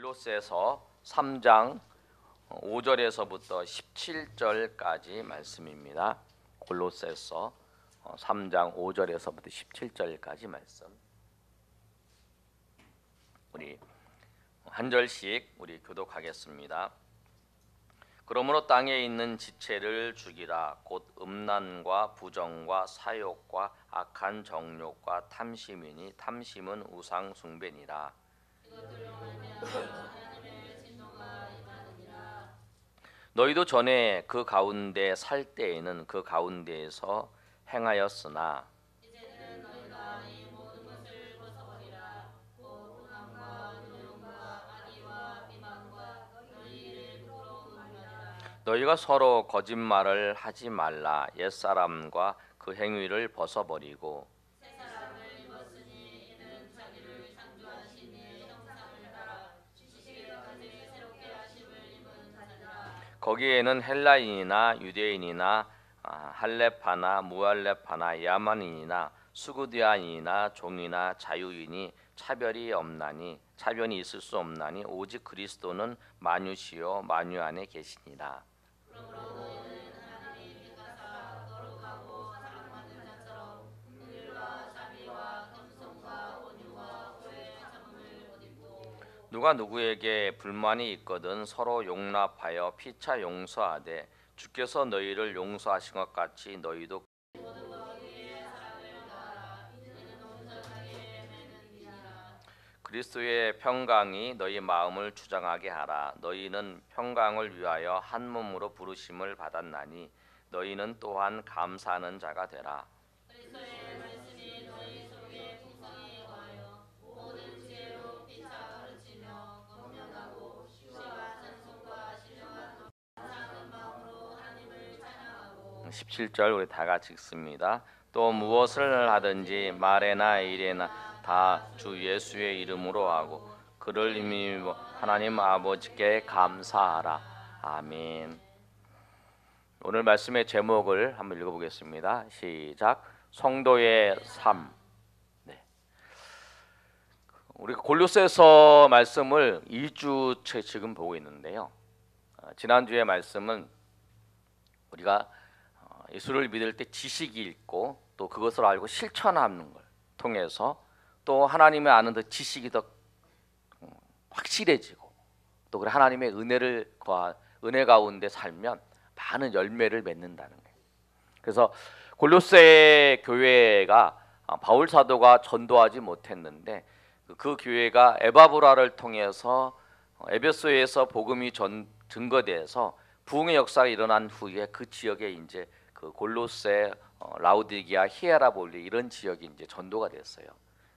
골로새서 3장 5절에서부터 17절까지 말씀입니다. 골로새서 3장 5절에서부터 17절까지 말씀. 우리 한 절씩 우리 교독하겠습니다. 그러므로 땅에 있는 지체를 죽이라. 곧 음란과 부정과 사욕과 악한 정욕과 탐심이니 탐심은 우상 숭배니라. 너희도 전에 그 가운데 살 때에는 그 가운데에서 행하였으나 이제는 너희가 이 모든 것을 벗어버리라. 곧 음란과 노욕과 악의와 비방과 너희를 부끄러운 말이라. 너희가 서로 거짓말을 하지 말라. 옛사람과 그 행위를 벗어버리고 새 사람을 입었으니 이는 자기를 창조하신 이의 형상을 따라 지식에까지 새롭게 하심을 입은 자니라. 거기에는 헬라인이나 유대인이나 할렙파나 무할렙파나 야만인이나 수구디안이나 종이나 자유인이 차별이 있을 수 없나니 오직 그리스도는 만유시요 만유 안에 계시니라. 그러므로 너희는 하나님이 빛나사 거룩하고 사랑받는 자처럼 긍휼과 자비와 겸손과 온유와 오래 참음을 못 입고 누가 누구에게 불만이 있거든 서로 용납하여 피차 용서하되 주께서 너희를 용서하신 것 같이 너희도 모든 것에 사랑을 다하라. 이는 온전하게 맺는 일이라. 그리스도의 평강이 너희 마음을 주장하게 하라. 너희는 평강을 위하여 한 몸으로 부르심을 받았나니 너희는 또한 감사하는 자가 되라. 그리스도의 말씀이 너희 속에 풍성히 거하여 모든 지혜로 피차 가르치며 건면하고 시와 찬송과 신령한 감사하는 마음으로 하나님을 찬양하고 17절 우리 다 같이 읽습니다. 또 무엇을 하든지 말에나 일에나 다 주 예수의 이름으로 하고 그를 힘입어 하나님 아버지께 감사하라. 아멘. 오늘 말씀의 제목을 한번 읽어보겠습니다. 시작. 성도의 삶. 네. 우리 골로새서 말씀을 2주째 지금 보고 있는데요. 지난주의 말씀은 우리가 예수를 믿을 때 지식이 있고 또 그것을 알고 실천하는 걸 통해서 또 하나님을 아는 더 지식이 더 확실해지고 또 그래 하나님의 은혜 가운데 살면 많은 열매를 맺는다는 거예요. 그래서 골로새 교회가 바울 사도가 전도하지 못했는데 그 교회가 에바브라를 통해서 에베소에서 복음이 증거돼서 부흥의 역사가 일어난 후에 그 지역에 이제 그 골로새, 라우디게아, 히에라볼리 이런 지역이 이제 전도가 됐어요.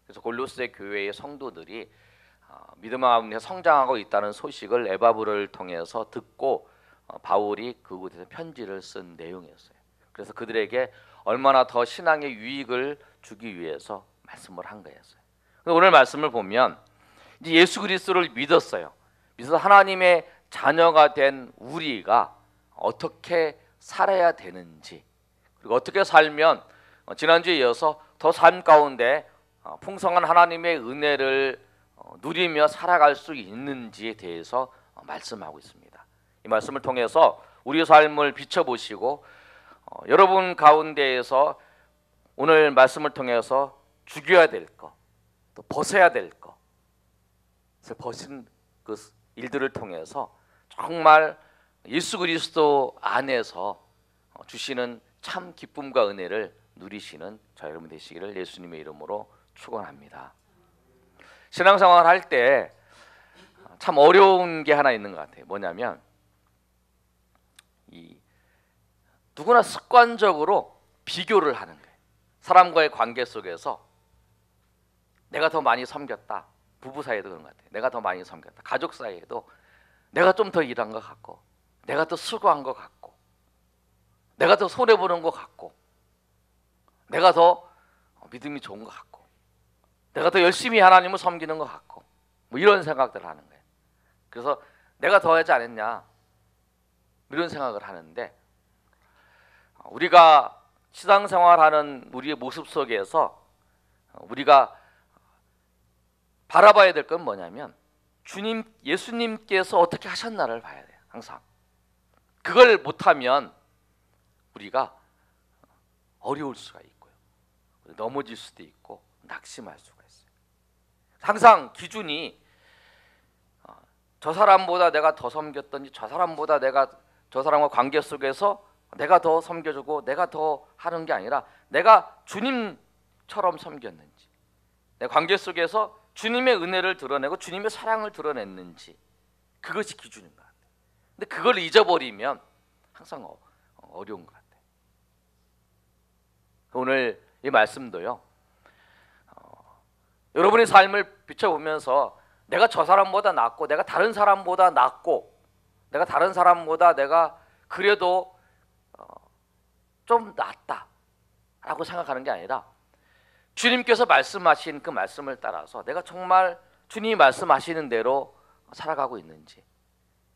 그래서 골로새 교회의 성도들이 믿음 가운데 성장하고 있다는 소식을 에바브라를 통해서 듣고 바울이 그곳에서 편지를 쓴 내용이었어요. 그래서 그들에게 얼마나 더 신앙의 유익을 주기 위해서 말씀을 한 거였어요. 오늘 말씀을 보면 이제 예수 그리스도를 믿었어요. 믿어서 하나님의 자녀가 된 우리가 어떻게 살아야 되는지 그리고 어떻게 살면 지난주에 이어서 더 삶 가운데 풍성한 하나님의 은혜를 누리며 살아갈 수 있는지에 대해서 말씀하고 있습니다. 이 말씀을 통해서 우리 삶을 비춰보시고 여러분 가운데에서 오늘 말씀을 통해서 죽여야 될 것, 또 벗어야 될 것, 벗은 그 일들을 통해서 정말 예수 그리스도 안에서 주시는 참 기쁨과 은혜를 누리시는 저 여러분 되시기를 예수님의 이름으로 축원합니다. 신앙생활 할 때 참 어려운 게 하나 있는 것 같아요. 뭐냐면 누구나 습관적으로 비교를 하는 거예요. 사람과의 관계 속에서 내가 더 많이 섬겼다. 부부 사이에도 그런 것 같아요. 내가 더 많이 섬겼다. 가족 사이에도 내가 좀 더 일한 것 같고 내가 더 수고한 것 같고 내가 더 손해보는 것 같고 내가 더 믿음이 좋은 것 같고 내가 더 열심히 하나님을 섬기는 것 같고 뭐 이런 생각들을 하는 거예요. 그래서 내가 더 하지 않았냐 이런 생각을 하는데 우리가 신앙생활하는 우리의 모습 속에서 우리가 바라봐야 될 건 뭐냐면 주님 예수님께서 어떻게 하셨나를 봐야 돼요. 항상 그걸 못하면 우리가 어려울 수가 있고요, 넘어질 수도 있고 낙심할 수가 있어요. 항상 기준이 저 사람보다 내가 더 섬겼던지, 저 사람보다 내가 저 사람과 관계 속에서 내가 더 섬겨주고 내가 더 하는 게 아니라 내가 주님처럼 섬겼는지, 내 관계 속에서 주님의 은혜를 드러내고 주님의 사랑을 드러냈는지, 그것이 기준인 것 같아요. 근데 그걸 잊어버리면 항상 어려운 것 같아요. 오늘 이 말씀도요, 여러분의 삶을 비춰보면서 내가 저 사람보다 낫고 내가 다른 사람보다 낫고 내가 다른 사람보다 내가 그래도 좀 낫다라고 생각하는 게 아니라 주님께서 말씀하신 그 말씀을 따라서 내가 정말 주님이 말씀하시는 대로 살아가고 있는지,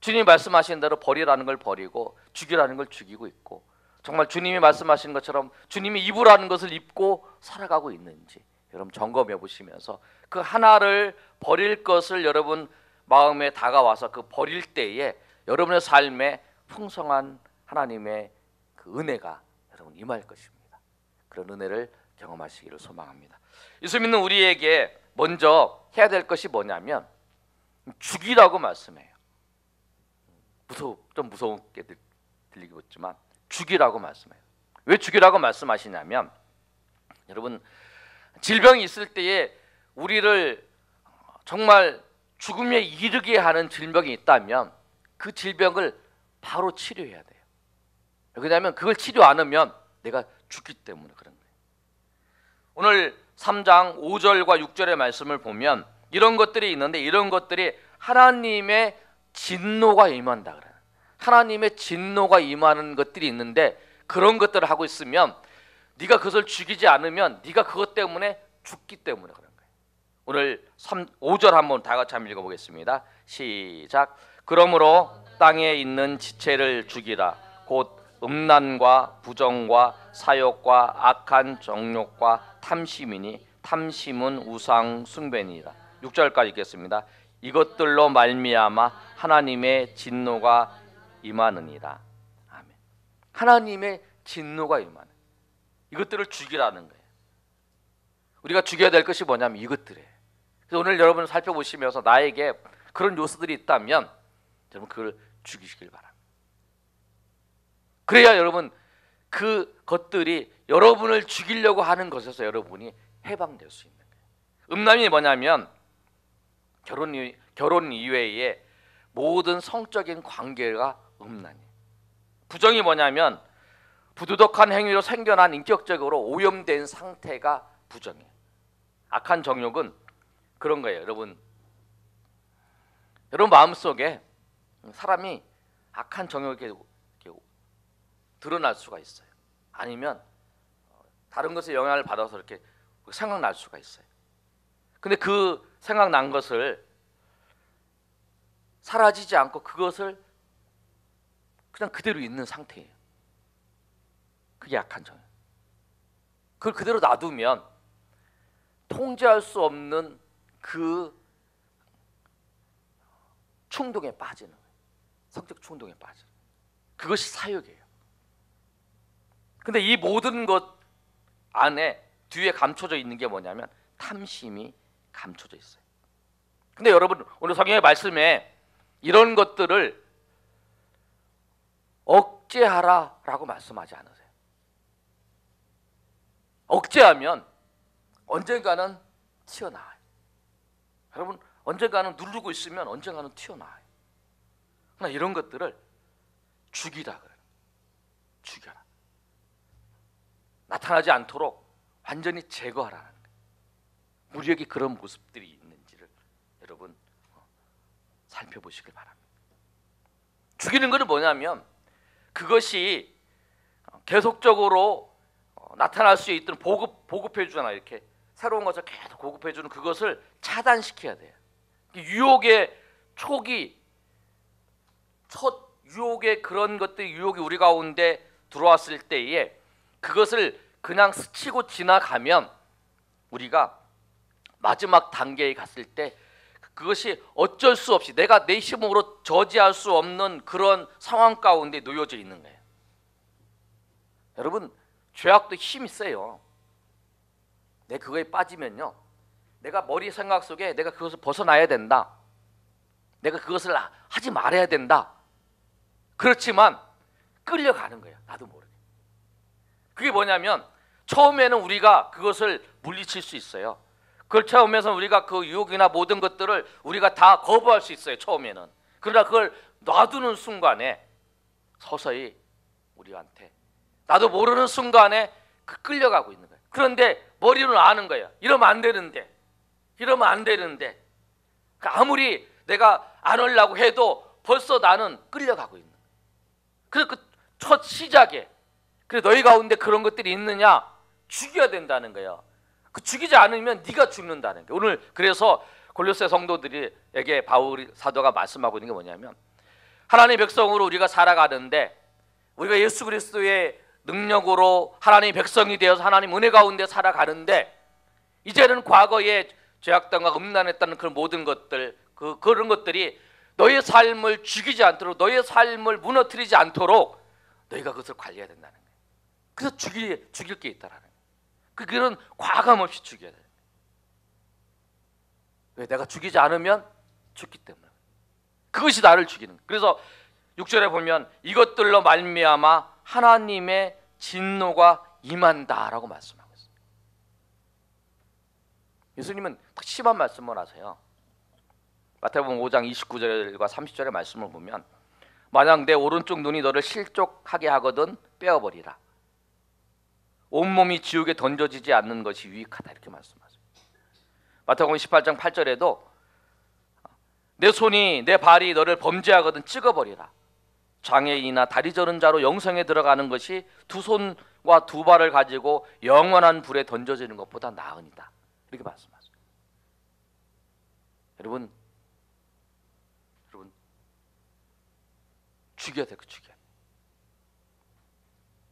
주님이 말씀하시는 대로 버리라는 걸 버리고 죽이라는 걸 죽이고 있고, 정말 주님이 말씀하신 것처럼 주님이 입으라는 것을 입고 살아가고 있는지 여러분 점검해 보시면서 그 하나를 버릴 것을 여러분 마음에 다가와서 그 버릴 때에 여러분의 삶에 풍성한 하나님의 그 은혜가 여러분 임할 것입니다. 그런 은혜를 경험하시기를 소망합니다. 예수 믿는 우리에게 먼저 해야 될 것이 뭐냐면 죽이라고 말씀해요. 좀 무섭게 들리겠지만 죽이라고 말씀해요. 왜 죽이라고 말씀하시냐면, 여러분 질병이 있을 때에 우리를 정말 죽음에 이르게 하는 질병이 있다면 그 질병을 바로 치료해야 돼요. 왜냐하면 그걸 치료 안 하면 내가 죽기 때문에 그런 거예요. 오늘 3장 5절과 6절의 말씀을 보면 이런 것들이 있는데, 이런 것들이 하나님의 진노가 임한다 그래요. 하나님의 진노가 임하는 것들이 있는데, 그런 것들을 하고 있으면 네가 그것을 죽이지 않으면 네가 그것 때문에 죽기 때문에 그런 거예요. 오늘 5절 한번 다 같이 한번 읽어보겠습니다. 시작. 그러므로 땅에 있는 지체를 죽이라. 곧 음란과 부정과 사욕과 악한 정욕과 탐심이니 탐심은 우상 숭배니라. 6절까지 읽겠습니다. 이것들로 말미암아 하나님의 진노가 임하느니라. 아멘. 하나님의 진노가 임하는, 이것들을 죽이라는 거예요. 우리가 죽여야 될 것이 뭐냐면 이것들이에요. 그래서 오늘 여러분 살펴보시면서 나에게 그런 요소들이 있다면 여러분 그걸 죽이시길 바랍니다. 그래야 여러분 그 것들이 여러분을 죽이려고 하는 것에서 여러분이 해방될 수 있는 거예요. 음란이 뭐냐면 결혼 이외에 모든 성적인 관계가 음란이에요. 부정이 뭐냐면 부도덕한 행위로 생겨난 인격적으로 오염된 상태가 부정이에요. 악한 정욕은 그런 거예요. 여러분 마음속에 사람이 악한 정욕이 드러날 수가 있어요. 아니면 다른 것에 영향을 받아서 이렇게 생각날 수가 있어요. 근데 그 생각난 것을 사라지지 않고 그것을 그냥 그대로 있는 상태예요. 그게 악한 정욕. 그걸 그대로 놔두면 통제할 수 없는 그 충동에 빠지는 거예요. 성적 충동에 빠지는 거예요. 그것이 사욕이에요. 근데 이 모든 것 안에 뒤에 감춰져 있는 게 뭐냐면 탐심이 감춰져 있어요. 근데 여러분 오늘 성경의 말씀에 이런 것들을 억제하라라고 말씀하지 않으세요. 억제하면 언젠가는 튀어나와요. 여러분 언젠가는 누르고 있으면 언젠가는 튀어나와요. 그러나 이런 것들을 죽이라 그래요. 죽여라. 나타나지 않도록 완전히 제거하라는 거예요. 우리에게 그런 모습들이 있는지를 여러분 살펴보시길 바랍니다. 죽이는 것은 뭐냐면 그것이 계속적으로 나타날 수 있도록 보급해 주잖아요. 이렇게 새로운 것을 계속 보급해 주는 그것을 차단시켜야 돼요. 유혹의 초기 첫 유혹의 그런 것들이 유혹이 우리 가운데 들어왔을 때에 그것을 그냥 스치고 지나가면 우리가 마지막 단계에 갔을 때 그것이 어쩔 수 없이 내가 내 힘으로 저지할 수 없는 그런 상황 가운데 놓여져 있는 거예요. 여러분, 죄악도 힘이 세요. 내 그거에 빠지면요, 내가 머리 생각 속에 내가 그것을 벗어나야 된다, 내가 그것을 하지 말아야 된다, 그렇지만 끌려가는 거예요. 나도 모르게. 그게 뭐냐면 처음에는 우리가 그것을 물리칠 수 있어요. 그걸 처음에는 우리가 그 유혹이나 모든 것들을 우리가 다 거부할 수 있어요, 처음에는. 그러나 그걸 놔두는 순간에 서서히 우리한테 나도 모르는 순간에 끌려가고 있는 거예요. 그런데 머리는 아는 거예요. 이러면 안 되는데, 이러면 안 되는데, 아무리 내가 안 하려고 해도 벌써 나는 끌려가고 있는 거예요. 그래서 그 첫 시작에, 그래 너희 가운데 그런 것들이 있느냐? 죽여야 된다는 거예요. 그 죽이지 않으면 네가 죽는다는 거예요. 오늘 그래서 골로새 성도들에게 바울 사도가 말씀하고 있는 게 뭐냐면, 하나님의 백성으로 우리가 살아가는데 우리가 예수 그리스도의 능력으로 하나님의 백성이 되어서 하나님 은혜 가운데 살아가는데, 이제는 과거에 죄악당과 음란했다는 그런 모든 것들, 그런 것들이 너의 삶을 죽이지 않도록, 너의 삶을 무너뜨리지 않도록 너희가 그것을 관리해야 된다는 거예요. 그래서 죽일 게 있다라는 거예요. 그거는 과감 없이 죽여야 돼요. 왜? 내가 죽이지 않으면 죽기 때문에. 그것이 나를 죽이는 거예요. 그래서 6절에 보면 이것들로 말미암아 하나님의 진노가 임한다라고 말씀하고 있어요. 예수님은 심한 말씀을 하세요. 마태복음 5장 29절과 30절의 말씀을 보면, 만약 내 오른쪽 눈이 너를 실족하게 하거든 빼어버리라. 온몸이 지옥에 던져지지 않는 것이 유익하다, 이렇게 말씀하세요. 마태복음 18장 8절에도 내 손이 내 발이 너를 범죄하거든 찍어버리라. 장애인이나 다리 저는 자로 영성에 들어가는 것이 두 손과 두 발을 가지고 영원한 불에 던져지는 것보다 나으니라, 이렇게 말씀하세요. 여러분 죽여야 돼요. 죽여야 돼요.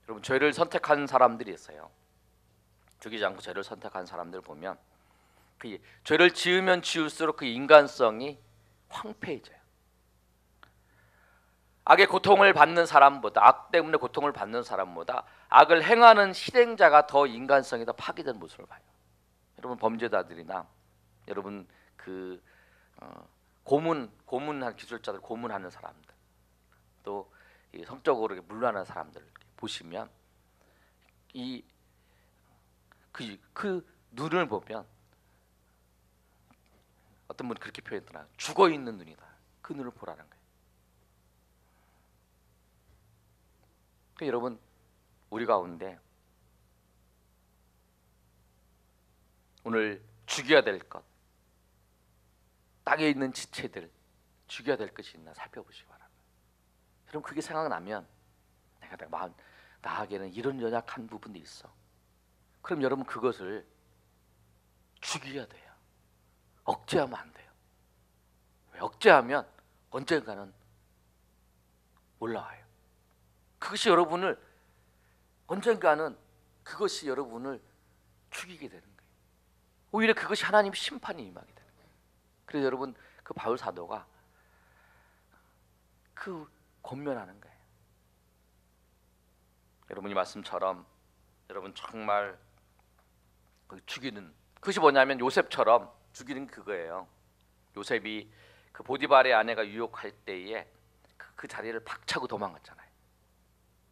여러분, 죄를 선택한 사람들이 있어요. 죽이지 않고 죄를 선택한 사람들 보면 그 죄를 지으면 지을수록 그 인간성이 황폐해져요. 악의 고통을 받는 사람보다, 악 때문에 고통을 받는 사람보다 악을 행하는 실행자가 더 인간성이 더 파괴된 모습을 봐요. 여러분, 범죄자들이나 여러분 그 고문한 기술자들, 고문하는 사람들, 또 성적으로 물러나는 사람들 보시면 그 눈을 보면 어떤 분이 그렇게 표현했더라. 죽어 있는 눈이다. 그 눈을 보라는 거예요. 그러니까 여러분, 우리 가운데 오늘 죽여야 될 것, 땅에 있는 지체들 죽여야 될 것이 있나 살펴보시기 바랍니다. 여러분, 그게 생각나면 내가 나에게는 이런 연약한 부분이 있어. 그럼 여러분 그것을 죽여야 돼요. 억제하면 안 돼요. 왜? 억제하면 언젠가는 올라와요. 그것이 여러분을 언젠가는 그것이 여러분을 죽이게 되는 거예요. 오히려 그것이 하나님의 심판이 임하게 되는 거예요. 그래서 여러분, 그 바울 사도가 그 권면하는 거예요. 여러분이 말씀처럼 여러분 정말 죽이는, 그것이 뭐냐면 요셉처럼 죽이는 그거예요. 요셉이 그 보디발의 아내가 유혹할 때에 그 자리를 박차고 도망갔잖아요.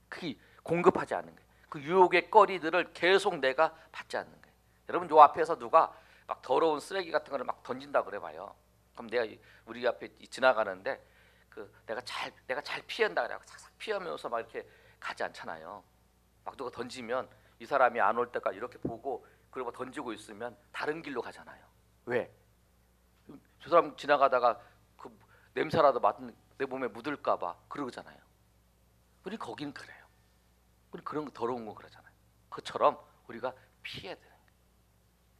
그게 공급하지 않는 거예요. 그 유혹의 거리들을 계속 내가 받지 않는 거예요. 여러분, 요 앞에서 누가 막 더러운 쓰레기 같은 거를 막 던진다 그래 봐요. 그럼 내가 우리 앞에 지나가는데 내가 잘 피한다 그래 싹싹 피하면서 막 이렇게 가지 않잖아요. 막 누가 던지면 이 사람이 안 올 때까지 이렇게 보고 그리고 던지고 있으면 다른 길로 가잖아요. 왜? 저 사람 지나가다가 그 냄새라도 맡은 내 몸에 묻을까 봐 그러잖아요. 우리 거긴 그래요. 우리 그런 거 더러운 거 그러잖아요. 그처럼 우리가 피해야 되는 거예요.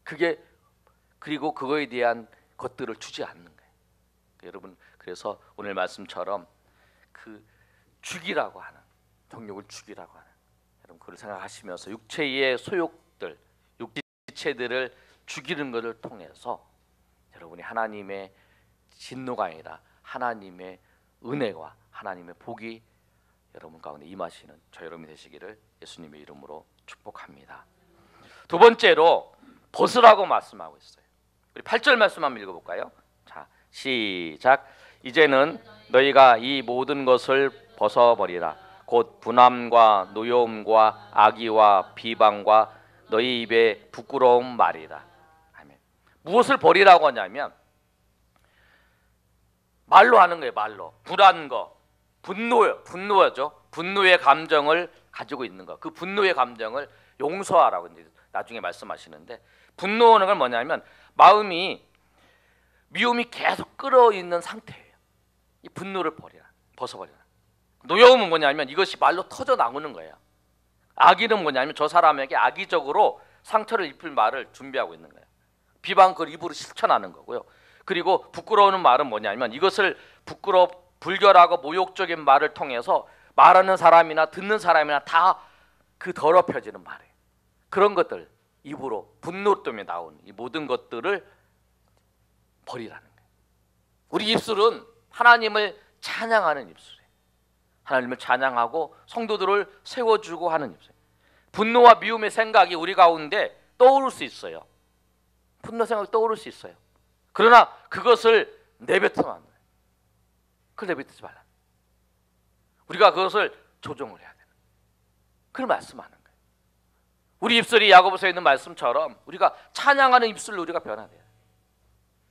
그게, 그리고 그거에 대한 것들을 주지 않는 거예요. 여러분, 그래서 오늘 말씀처럼 그 죽이라고 하는, 정욕을 죽이라고 하는, 여러분 그걸 생각하시면서 육체의 소욕들, 육체들을 죽이는 것을 통해서 여러분이 하나님의 진노가 아니라 하나님의 은혜와 하나님의 복이 여러분 가운데 임하시는 저 여러분이 되시기를 예수님의 이름으로 축복합니다. 두 번째로 벗으라고 말씀하고 있어요. 우리 8절 말씀 한번 읽어볼까요? 자, 시작. 이제는 너희가 이 모든 것을 벗어버리라. 곧 분함과 노여움과 악의와 비방과 너희 입에 부끄러운 말이라. 아멘. 무엇을 버리라고 하냐면 말로 하는 거예요. 말로. 불안 거, 분노죠. 분노의 감정을 가지고 있는 거. 그 분노의 감정을 용서하라고 이제 나중에 말씀하시는데, 분노하는 건 뭐냐면 마음이 미움이 계속 끌어있는 상태예요. 이 분노를 벗어버리라. 노여움은 뭐냐면 이것이 말로 터져 나오는 거예요. 악의는 뭐냐면 저 사람에게 악의적으로 상처를 입힐 말을 준비하고 있는 거예요. 비방 그걸 입으로 실천하는 거고요. 그리고 부끄러우는 말은 뭐냐면 이것을 불결하고 모욕적인 말을 통해서 말하는 사람이나 듣는 사람이나 다 그 더럽혀지는 말이에요. 그런 것들 입으로 분노 때문에 나오는 이 모든 것들을 버리라는 거예요. 우리 입술은 하나님을 찬양하는 입술이에요. 하나님을 찬양하고 성도들을 세워주고 하는 입술이에요. 분노와 미움의 생각이 우리 가운데 떠오를 수 있어요. 분노 생각이 떠오를 수 있어요. 그러나 그것을 내뱉으면 안 돼요. 그걸 내뱉지 말라. 우리가 그것을 조정을 해야 돼요. 그걸 말씀하는 거예요. 우리 입술이 야고보서에 있는 말씀처럼 우리가 찬양하는 입술로 우리가 변화돼야 돼요.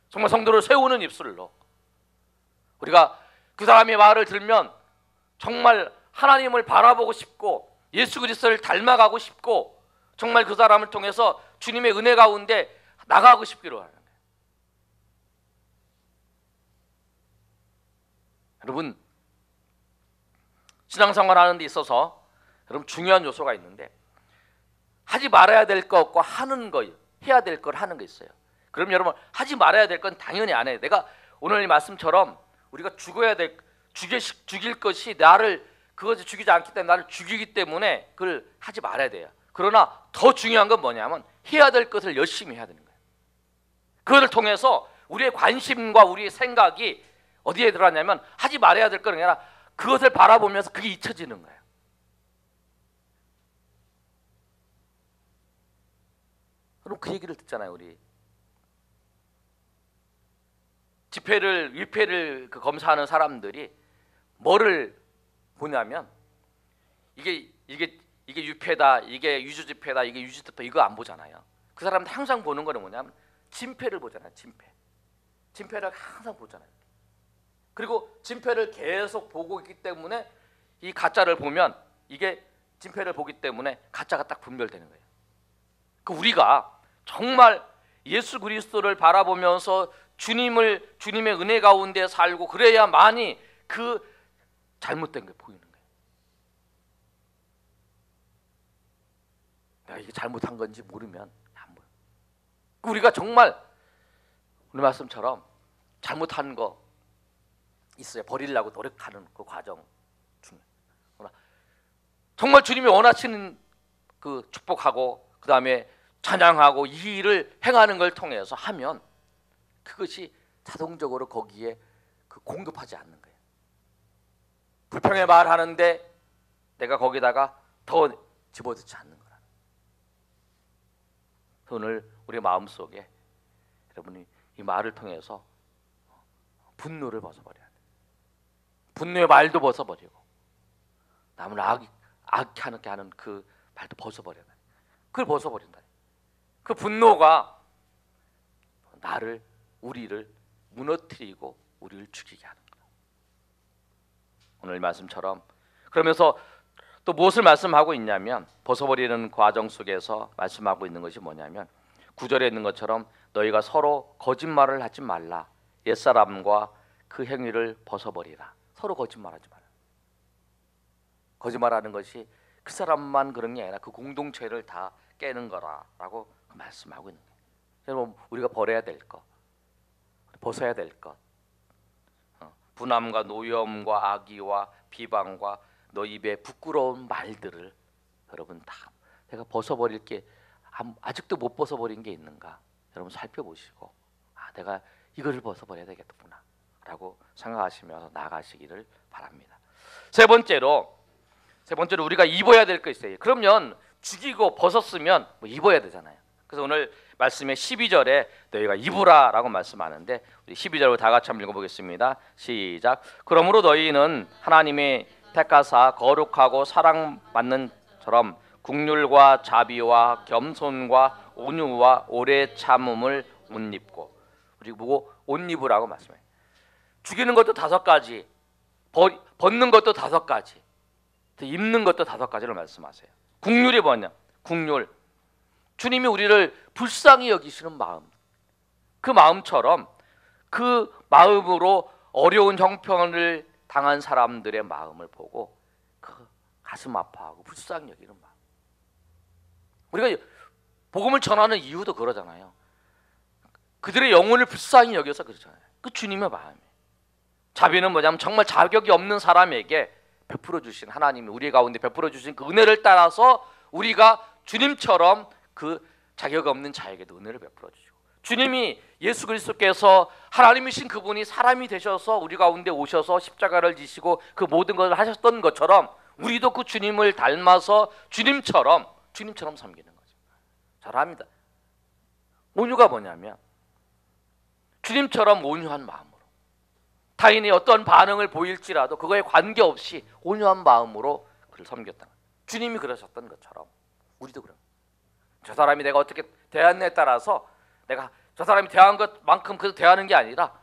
정말 성도를 세우는 입술로. 우리가 그 사람의 말을 들으면 정말 하나님을 바라보고 싶고 예수 그리스도를 닮아가고 싶고 정말 그 사람을 통해서 주님의 은혜 가운데 나가고 싶기로 하는 거예요. 여러분, 신앙생활 하는 데 있어서 여러분 중요한 요소가 있는데 하지 말아야 될 것과 하는 거, 해야 될 걸 하는 거 있어요. 그럼 여러분 하지 말아야 될 건 당연히 안 해요. 내가 오늘 이 말씀처럼 우리가 죽일 것이 나를 그것이 죽이지 않기 때문에 나를 죽이기 때문에 그걸 하지 말아야 돼요. 그러나 더 중요한 건 뭐냐면 해야 될 것을 열심히 해야 되는 거예요. 그것을 통해서 우리의 관심과 우리의 생각이 어디에 들어가냐면 하지 말아야 될 건 아니라 그것을 바라보면서 그게 잊혀지는 거예요. 그럼 그 얘기를 듣잖아요. 우리 위패를 검사하는 사람들이 뭐를 보냐면 이게 유패다, 이게 유주지패다, 이게 유주지패 이거 안 보잖아요. 그 사람들 항상 보는 거는 뭐냐면 진패를 보잖아요. 진패를 항상 보잖아요. 그리고 진패를 계속 보고 있기 때문에 이 가짜를 보면 이게 진패를 보기 때문에 가짜가 딱 분별되는 거예요. 그 우리가 정말 예수 그리스도를 바라보면서 주님의 은혜 가운데 살고 그래야만이 그 잘못된 게 보이는 거예요. 내가 이게 잘못한 건지 모르면 안 보여. 우리가 정말 오늘 말씀처럼 잘못한 거 있어요. 버리려고 노력하는 그 과정 중에 정말 주님이 원하시는 그 축복하고 그 다음에 찬양하고 이 일을 행하는 걸 통해서 하면 그것이 자동적으로 거기에 그 공급하지 않는 거예요. 불평의 말하는데 내가 거기다가 더 집어넣지 않는 거라. 오늘 우리 마음속에 여러분이 이 말을 통해서 분노를 벗어버려야 돼요. 분노의 말도 벗어버리고 남을 악하게 하는 그 말도 벗어버려야 돼요. 그걸 벗어버린다. 그 분노가 우리를 무너뜨리고 우리를 죽이게 하는 거예요. 오늘 말씀처럼 그러면서 또 무엇을 말씀하고 있냐면 벗어버리는 과정 속에서 말씀하고 있는 것이 뭐냐면 9절에 있는 것처럼 너희가 서로 거짓말을 하지 말라. 옛사람과 그 행위를 벗어버리라. 서로 거짓말하지 말라. 거짓말하는 것이 그 사람만 그런 게 아니라 그 공동체를 다 깨는 거라라고 말씀하고 있는 거예요. 여러분 우리가 버려야 될 것, 벗어야 될 것, 분함과 노여움과 악의와 비방과 너 입에 부끄러운 말들을 여러분 다 내가 벗어버릴 게 아직도 못 벗어버린 게 있는가 여러분 살펴보시고 내가 이거를 벗어버려야 되겠구나. 라고 생각하시면서 나아가시기를 바랍니다. 세 번째로 우리가 입어야 될 거 있어요. 그러면 죽이고 벗었으면 뭐 입어야 되잖아요. 그래서 오늘 말씀의 12절에 너희가 입으라 라고 말씀하는데, 우리 12절을 다 같이 한번 읽어보겠습니다. 시작. 그러므로 너희는 하나님의 택하사 거룩하고 사랑받는 처럼 국률과 자비와 겸손과 온유와 오래 참음을 옷 입고, 우리 보고 옷 입으라고 말씀해요. 죽이는 것도 5가지, 벗는 것도 5가지, 입는 것도 5가지를 말씀하세요. 국률이 뭐냐? 국률, 주님이 우리를 불쌍히 여기시는 마음, 그 마음처럼 그 마음으로 어려운 형편을 당한 사람들의 마음을 보고 그 가슴 아파하고 불쌍히 여기는 마음. 우리가 복음을 전하는 이유도 그러잖아요. 그들의 영혼을 불쌍히 여겨서 그러잖아요. 그 주님의 마음이에요. 자비는 뭐냐면 정말 자격이 없는 사람에게 베풀어 주신, 하나님이 우리 가운데 베풀어 주신 그 은혜를 따라서 우리가 주님처럼 그 자격 없는 자에게도 은혜를 베풀어 주시고, 주님이 예수 그리스도께서 하나님이신 그분이 사람이 되셔서 우리 가운데 오셔서 십자가를 지시고 그 모든 것을 하셨던 것처럼 우리도 그 주님을 닮아서 주님처럼 섬기는 거죠. 잘합니다. 온유가 뭐냐면 주님처럼 온유한 마음으로, 타인이 어떤 반응을 보일지라도 그거에 관계없이 온유한 마음으로 그를 섬겼다. 주님이 그러셨던 것처럼 우리도 그런, 저 사람이 내가 어떻게 대했냐에 따라서 내가 저 사람이 대한 것만큼 그래서 대하는 게 아니라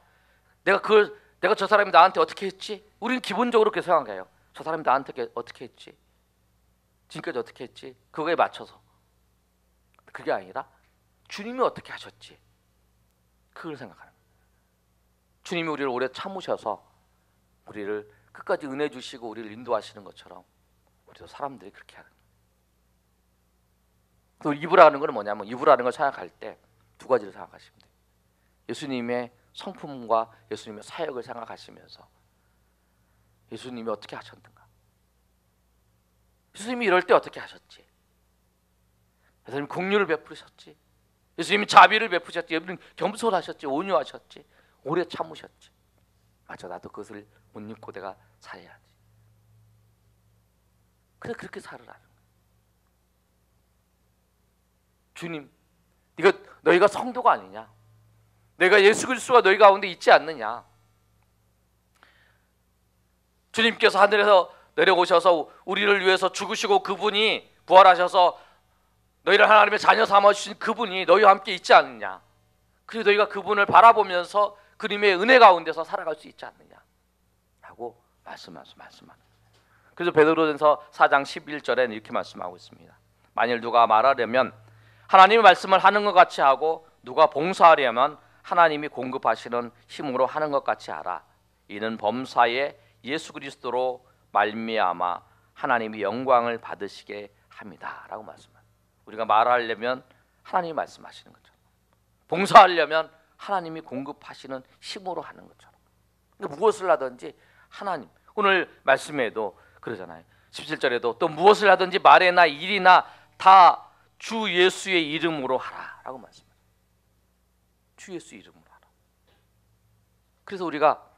내가 저 사람이 나한테 어떻게 했지? 우리는 기본적으로 그렇게 생각해요. 저 사람이 나한테 어떻게 했지? 지금까지 어떻게 했지? 그거에 맞춰서. 그게 아니라 주님이 어떻게 하셨지? 그걸 생각하는 거예요. 주님이 우리를 오래 참으셔서 우리를 끝까지 은혜 주시고 우리를 인도하시는 것처럼 우리도 사람들이 그렇게 하는 거예요. 또 입으라는 건 뭐냐면, 입으라는 걸 생각할 때 2가지를 생각하시면 돼요. 예수님의 성품과 예수님의 사역을 생각하시면서 예수님이 어떻게 하셨는가, 예수님이 이럴 때 어떻게 하셨지, 예수님이 긍휼을 베푸셨지, 예수님이 자비를 베푸셨지, 예수님이 겸손하셨지, 온유하셨지, 오래 참으셨지. 맞아, 나도 그것을 못 입고 내가 살아야지. 그래, 그렇게 살으라는 거예요. 주님, 너희가 성도가 아니냐? 너희가 예수 그리스도가 너희 가운데 있지 않느냐? 주님께서 하늘에서 내려오셔서 우리를 위해서 죽으시고 그분이 부활하셔서 너희를 하나님의 자녀 삼아주신 그분이 너희와 함께 있지 않느냐? 그래서 너희가 그분을 바라보면서 그림의 은혜 가운데서 살아갈 수 있지 않느냐? 라고 말씀하는. 그래서 베드로전서 4장 11절에는 이렇게 말씀하고 있습니다. 만일 누가 말하려면 하나님의 말씀을 하는 것 같이 하고, 누가 봉사하려면 하나님이 공급하시는 힘으로 하는 것 같이 하라. 이는 범사에 예수 그리스도로 말미암아 하나님이 영광을 받으시게 합니다. 라고 말씀합니다. 우리가 말하려면 하나님이 말씀하시는 것처럼, 봉사하려면 하나님이 공급하시는 힘으로 하는 것처럼, 그러니까 무엇을 하든지 하나님, 오늘 말씀에도 그러잖아요. 17절에도 또 무엇을 하든지 말이나 일이나 다 주 예수의 이름으로 하라 라고 말씀합니다. 주 예수 이름으로 하라. 그래서 우리가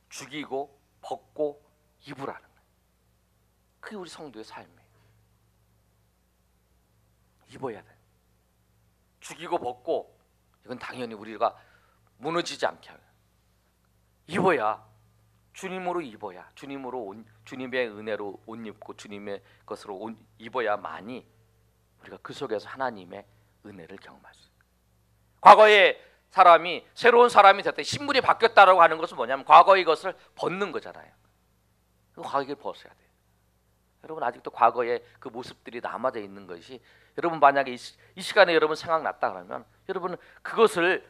죽이고 벗고 입으라는 거예요. 그게 우리 성도의 삶이에요. 입어야 돼요. 죽이고 벗고, 이건 당연히 우리가 무너지지 않게 해요. 입어야, 주님으로 입어야, 주님의 은혜로 옷 입고 주님의 것으로 옷 입어야만이 우리가 그 속에서 하나님의 은혜를 경험할 수 있어요. 과거에 사람이 새로운 사람이 됐다, 신분이 바뀌었다라고 하는 것은 뭐냐면 과거의 것을 벗는 거잖아요. 그 과거를 벗어야 돼요. 여러분, 아직도 과거의 그 모습들이 남아져 있는 것이, 여러분 만약에 이 시간에 여러분 생각났다 그러면 여러분은 그것을,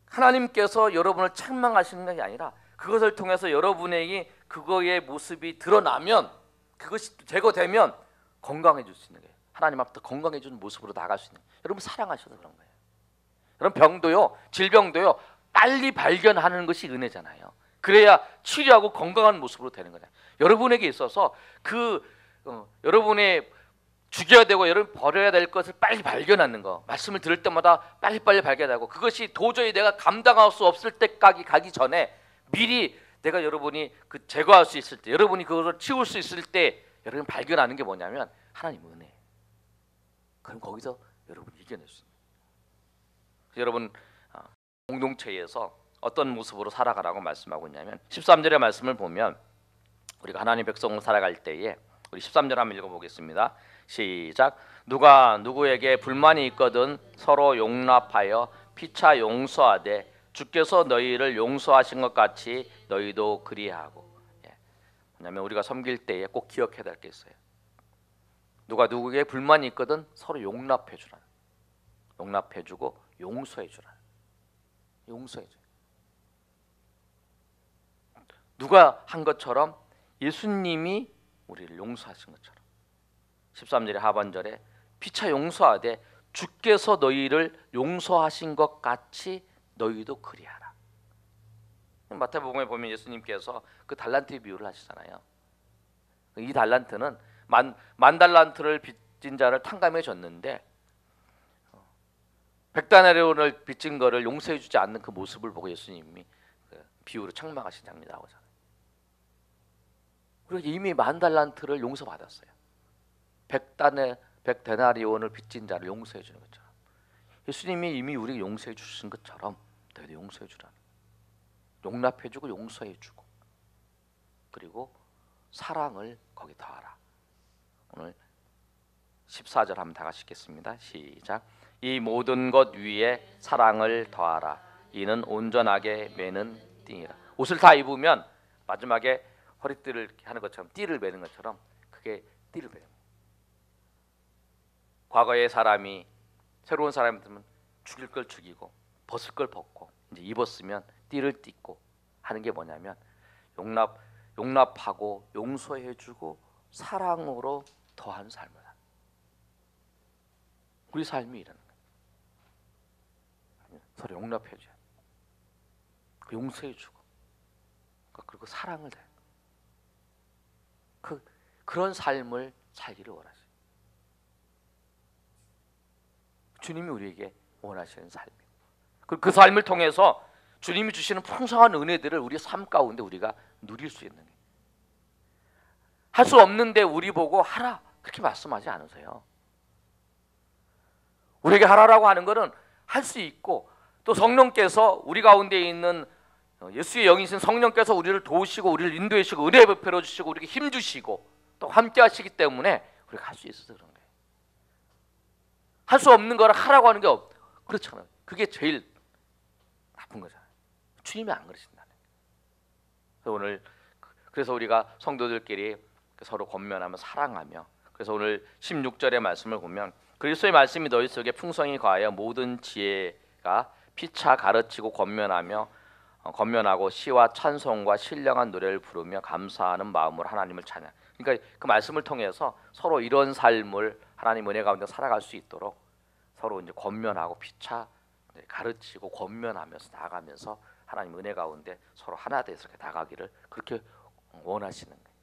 하나님께서 여러분을 책망하시는 것이 아니라 그것을 통해서 여러분에게 그거의 모습이 드러나면, 그것이 제거되면 건강해질 수 있는 거예요. 하나님 앞에 건강해지는 모습으로 나갈 수 있는 거예요. 여러분 사랑하셔서 그런 거예요. 여러분 병도요, 질병도요, 빨리 발견하는 것이 은혜잖아요. 그래야 치료하고 건강한 모습으로 되는 거잖아요. 여러분에게 있어서 여러분의 죽여야 되고 여러분 버려야 될 것을 빨리 발견하는 거, 말씀을 들을 때마다 빨리빨리 발견하고, 그것이 도저히 내가 감당할 수 없을 때까지 가기 전에 미리 내가 여러분이 그 제거할 수 있을 때, 여러분이 그것을 치울 수 있을 때 여러분 발견하는 게 뭐냐면 하나님 은혜. 그럼 거기서 여러분 이겨낼 수 있습니다. 여러분 공동체에서 어떤 모습으로 살아가라고 말씀하고 있냐면 13절의 말씀을 보면 우리가 하나님 백성으로 살아갈 때에 우리 13절 한번 읽어보겠습니다. 시작. 누가 누구에게 불만이 있거든 서로 용납하여 피차 용서하되 주께서 너희를 용서하신 것 같이 너희도 그리하고. 왜냐하면 우리가 섬길 때에 꼭 기억해야 될 게 있어요. 누가 누구에게 불만이 있거든 서로 용납해 주라. 용납해 주고 용서해 주라. 용서해 줘. 누가 한 것처럼 예수님이 우리를 용서하신 것처럼 13절의 하반절에 피차 용서하되 주께서 너희를 용서하신 것 같이 너희도 그리하라. 마태복음에 보면 예수님께서 그 달란트의 비유를 하시잖아요. 이 달란트는 만 달란트를 빚진 자를 탕감해 줬는데 100데나리온을 빚진 거를 용서해 주지 않는 그 모습을 보고 예수님이 그 비유로 책망하신 장면이 나오잖아요. 우리가 이미 만 달란트를 용서받았어요. 100데나리온을 빚진 자를 용서해 주는 것처럼 예수님이 이미 우리에게 용서해 주신 것처럼 너희도 용서해 주라는, 용납해 주고 용서해 주고 그리고 사랑을 거기 더하라. 오늘 14절 한번 다 같이 읽겠습니다. 시작. 이 모든 것 위에 사랑을 더하라. 이는 온전하게 매는 띠니라. 옷을 다 입으면 마지막에 허리띠를 하는 것처럼 띠를 매는 것처럼 그게 띠를 매는 거예요. 과거의 사람이 새로운 사람이 들면 죽일 걸 죽이고 벗을 걸 벗고 이제 입었으면 띠를 띠고 하는 게 뭐냐면 용납하고 용서해주고 사랑으로 더한 삶을 하는, 우리 삶이 이런 거예요. 서로 용납해줘야, 용서해주고 그리고 사랑을 해. 그런 삶을 살기를 원하세요. 주님이 우리에게 원하시는 삶이에요. 그 삶을 통해서 주님이 주시는 풍성한 은혜들을 우리 삶 가운데 우리가 누릴 수 있는 거예요. 할 수 없는데 우리 보고 하라 그렇게 말씀하지 않으세요. 우리에게 하라라고 하는 것은 할 수 있고, 또 성령께서 우리 가운데 있는 예수의 영이신 성령께서 우리를 도우시고 우리를 인도해 주시고 은혜 베풀어 주시고 우리에게 힘 주시고 또 함께 하시기 때문에 우리가 할 수 있어서 그런 거예요. 할 수 없는 거를 하라고 하는 게 그렇잖아요. 그게 제일 나쁜 거잖아요. 주님이 안 그러신다는 거예요. 그래서 우리가 성도들끼리 서로 권면하며 사랑하며, 그래서 오늘 16절의 말씀을 보면 그리스도의 말씀이 너희 속에 풍성히 거하여 모든 지혜가 피차 가르치고 권면하고 시와 찬송과 신령한 노래를 부르며 감사하는 마음으로 하나님을 찬양. 그러니까 그 말씀을 통해서 서로 이런 삶을 하나님 은혜 가운데 살아갈 수 있도록 서로 이제 권면하고 피차 가르치고 권면하면서 나아가면서 하나님 은혜 가운데 서로 하나 돼서 이렇게 나가기를 그렇게 원하시는 거예요.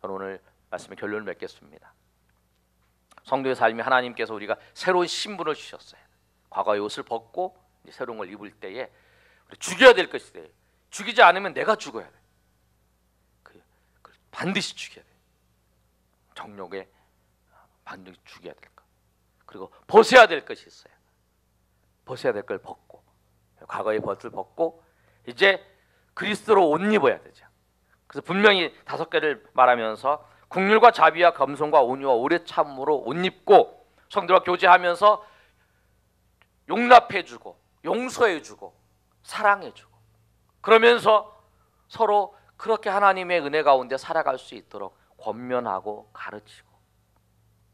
저는 오늘 말씀의 결론을 맺겠습니다. 성도의 삶이 하나님께서 우리가 새로운 신분을 주셨어요. 과거의 옷을 벗고 이제 새로운 걸 입을 때에 우리 죽여야 될 것이 돼요. 죽이지 않으면 내가 죽어야 돼. 반드시 죽여야 돼. 정욕에 반드시 죽여야 될 것. 그리고 벗어야 될 것이 있어요. 벗어야 될 걸 벗고, 과거의 벗을 벗고 이제 그리스도로 옷 입어야 되죠. 그래서 분명히 5개를 말하면서 국률과 자비와 겸손과 온유와 오래 참음으로 옷 입고 성도와 교제하면서 용납해주고 용서해주고 사랑해주고 그러면서 서로 그렇게 하나님의 은혜 가운데 살아갈 수 있도록 권면하고 가르치고.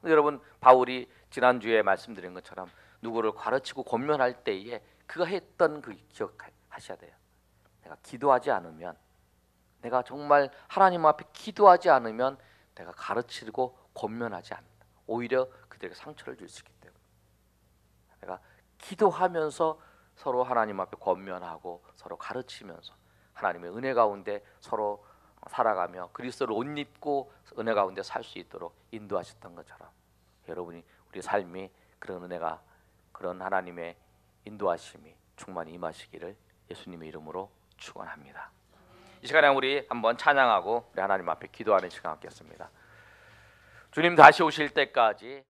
여러분 바울이 지난주에 말씀드린 것처럼 누구를 가르치고 권면할 때에 그가 했던 그 기억하셔야 돼요. 내가 기도하지 않으면, 내가 정말 하나님 앞에 기도하지 않으면 내가 가르치고 권면하지 않는다. 오히려 그들에게 상처를 줄 수 있기 때문에 내가 기도하면서 서로 하나님 앞에 권면하고 서로 가르치면서 하나님의 은혜 가운데 서로 살아가며 그리스도를 옷 입고 은혜 가운데 살 수 있도록 인도하셨던 것처럼 여러분이 우리 삶이 그런 은혜가 그런 하나님의 인도하심이 충만히 임하시기를 예수님의 이름으로 축원합니다. 이 시간에 우리 한번 찬양하고 우리 하나님 앞에 기도하는 시간 갖겠습니다. 주님 다시 오실 때까지